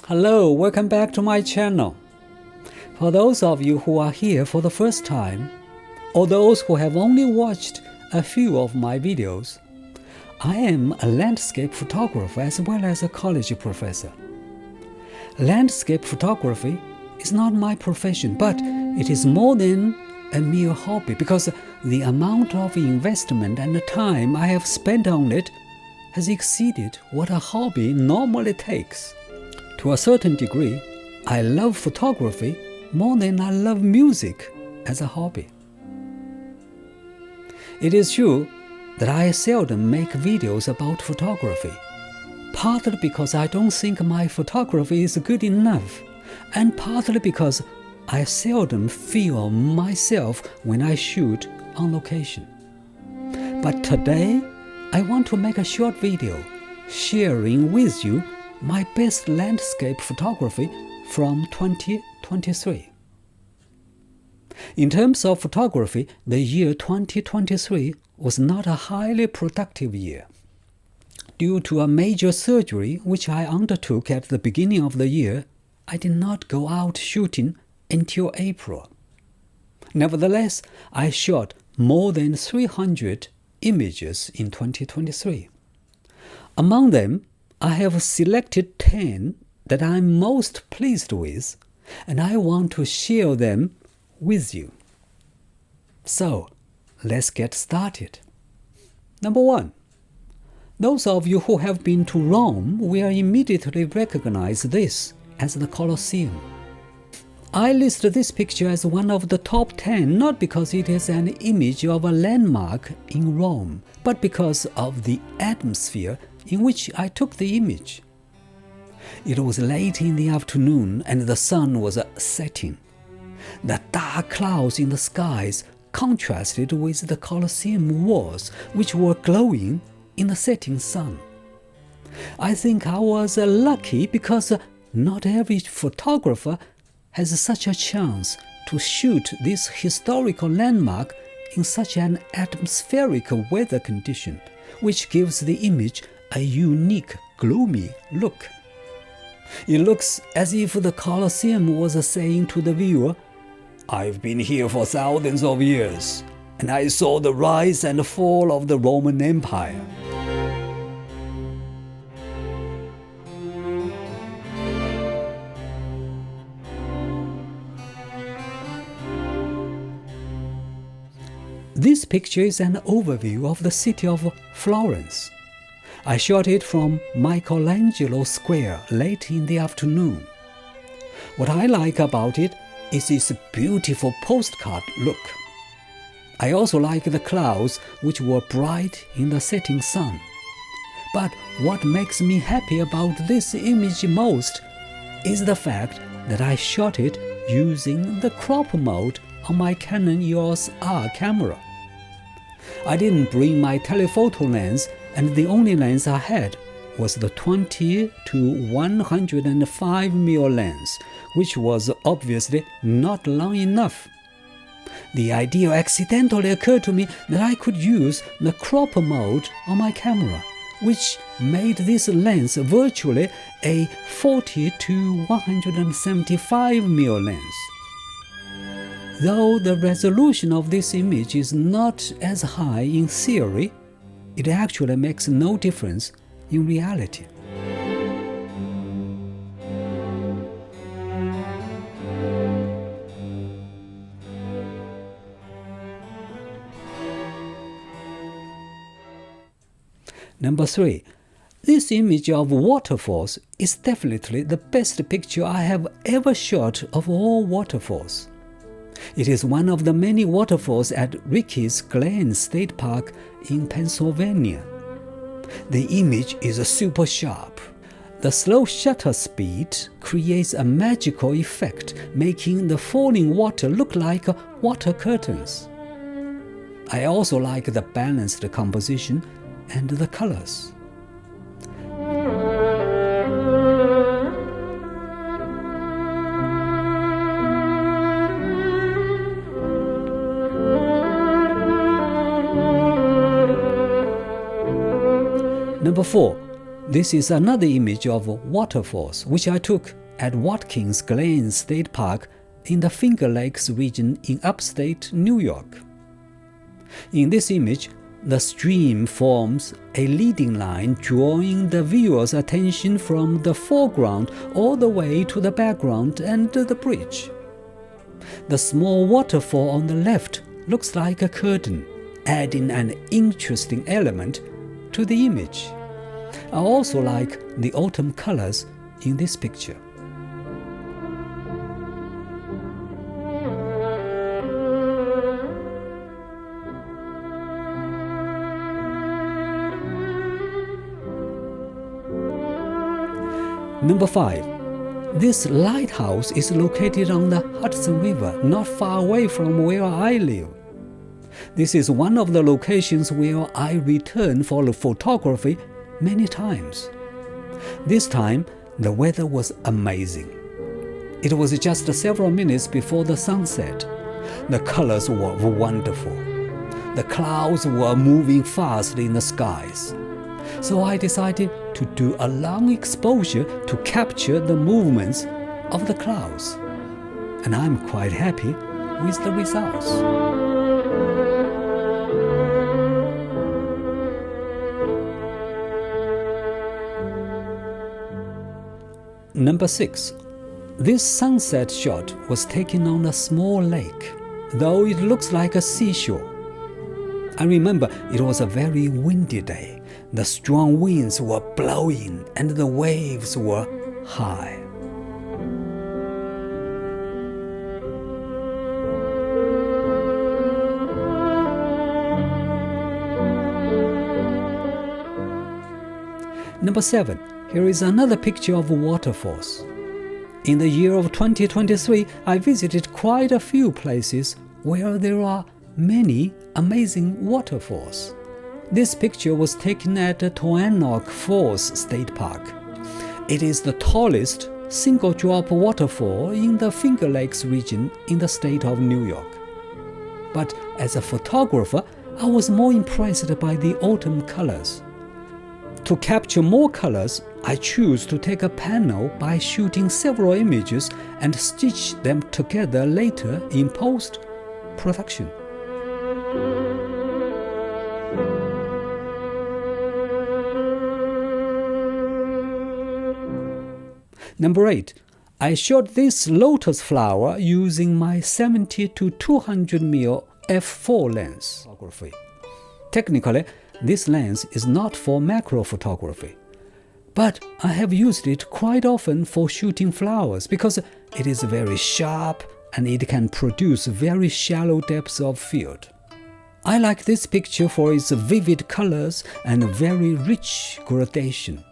Hello, welcome back to my channel. For those of you who are here for the first time, or those who have only watched a few of my videos, I am a landscape photographer as well as a college professor. Landscape photography is not my profession, but it is more than a mere hobby because the amount of investment and the time I have spent on it has exceeded what a hobby normally takes. To a certain degree, I love photography more than I love music as a hobby. It is true that I seldom make videos about photography, partly because I don't think my photography is good enough, and partly because I seldom film myself when I shoot on location. But today, I want to make a short video sharing with you my best landscape photography from 2023. In terms of photography, the year 2023 was not a highly productive year. Due to a major surgery which I undertook at the beginning of the year, I did not go out shooting until April. Nevertheless, I shot more than 300 images in 2023. Among them, I have selected 10 that I'm most pleased with, and I want to share them with you. So, let's get started. Number 1. Those of you who have been to Rome will immediately recognize this as the Coliseum. I list this picture as one of the top 10 not because it is an image of a landmark in Rome, but because of the atmosphere in which I took the image. It was late in the afternoon and the sun was setting. The dark clouds in the skies contrasted with the Coliseum walls, which were glowing in the setting sun. I think I was lucky because not every photographer has such a chance to shoot this historical landmark in such an atmospheric weather condition, which gives the image a unique, gloomy look. It looks as if the Colosseum was saying to the viewer, "I've been here for thousands of years, and I saw the rise and fall of the Roman Empire." This picture is an overview of the city of Florence. I shot it from Michelangelo Square late in the afternoon. What I like about it is its beautiful postcard look. I also like the clouds which were bright in the setting sun. But what makes me happy about this image most is the fact that I shot it using the crop mode on my Canon EOS R camera. I didn't bring my telephoto lens, and the only lens I had was the 20 to 105 mm lens, which was obviously not long enough. The idea accidentally occurred to me that I could use the crop mode on my camera, which made this lens virtually a 40 to 175 mm lens. Though the resolution of this image is not as high in theory, it actually makes no difference in reality. Number 3. This image of waterfalls is definitely the best picture I have ever shot of all waterfalls. It is one of the many waterfalls at Watkins Glen State Park in Pennsylvania. The image is super sharp. The slow shutter speed creates a magical effect, making the falling water look like water curtains. I also like the balanced composition and the colors. Number 4. This is another image of waterfalls, which I took at Watkins Glen State Park in the Finger Lakes region in upstate New York. In this image, the stream forms a leading line, drawing the viewer's attention from the foreground all the way to the background and the bridge. The small waterfall on the left looks like a curtain, adding an interesting element to the image. I also like the autumn colors in this picture. Number 5. This lighthouse is located on the Hudson River, not far away from where I live. This is one of the locations where I return for photography many times. This time, the weather was amazing. It was just several minutes before the sunset. The colors were wonderful. The clouds were moving fast in the skies. So I decided to do a long exposure to capture the movements of the clouds. And I'm quite happy with the results. Number 6. This sunset shot was taken on a small lake, though it looks like a seashore. I remember it was a very windy day. The strong winds were blowing and the waves were high. Number 7. Here is another picture of waterfalls. In the year of 2023, I visited quite a few places where there are many amazing waterfalls. This picture was taken at Toano Falls State Park. It is the tallest single-drop waterfall in the Finger Lakes region in the state of New York. But as a photographer, I was more impressed by the autumn colors. To capture more colors, I choose to take a panel by shooting several images and stitch them together later in post-production. Number 8. I shot this Lotus Flower using my 70 to 200 mm f4 lens. Technically, this lens is not for macro photography, but I have used it quite often for shooting flowers because it is very sharp and it can produce very shallow depths of field. I like this picture for its vivid colors and very rich gradation.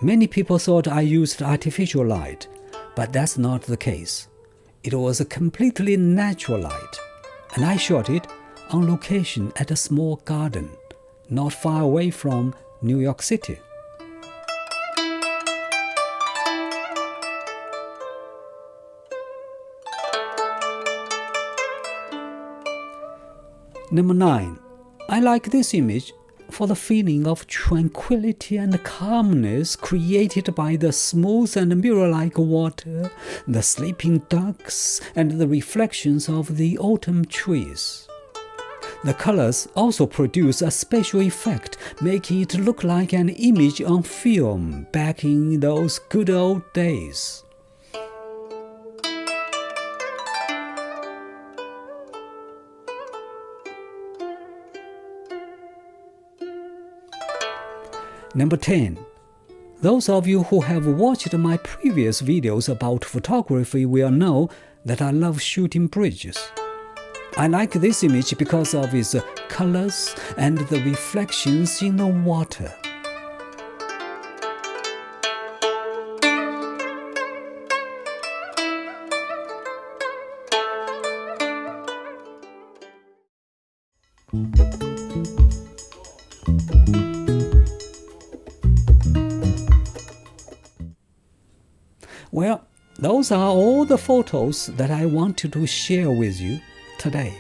Many people thought I used artificial light, but that's not the case. It was a completely natural light, and I shot it on location at a small garden, not far away from New York City. Number 9. I like this image for the feeling of tranquility and calmness created by the smooth and mirror-like water, the sleeping ducks, and the reflections of the autumn trees. The colors also produce a special effect, making it look like an image on film back in those good old days. Number 10. Those of you who have watched my previous videos about photography will know that I love shooting bridges. I like this image because of its colors and the reflections in the water. Well, those are all the photos that I wanted to share with you today.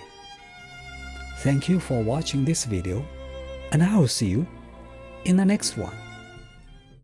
Thank you for watching this video, and I will see you in the next one.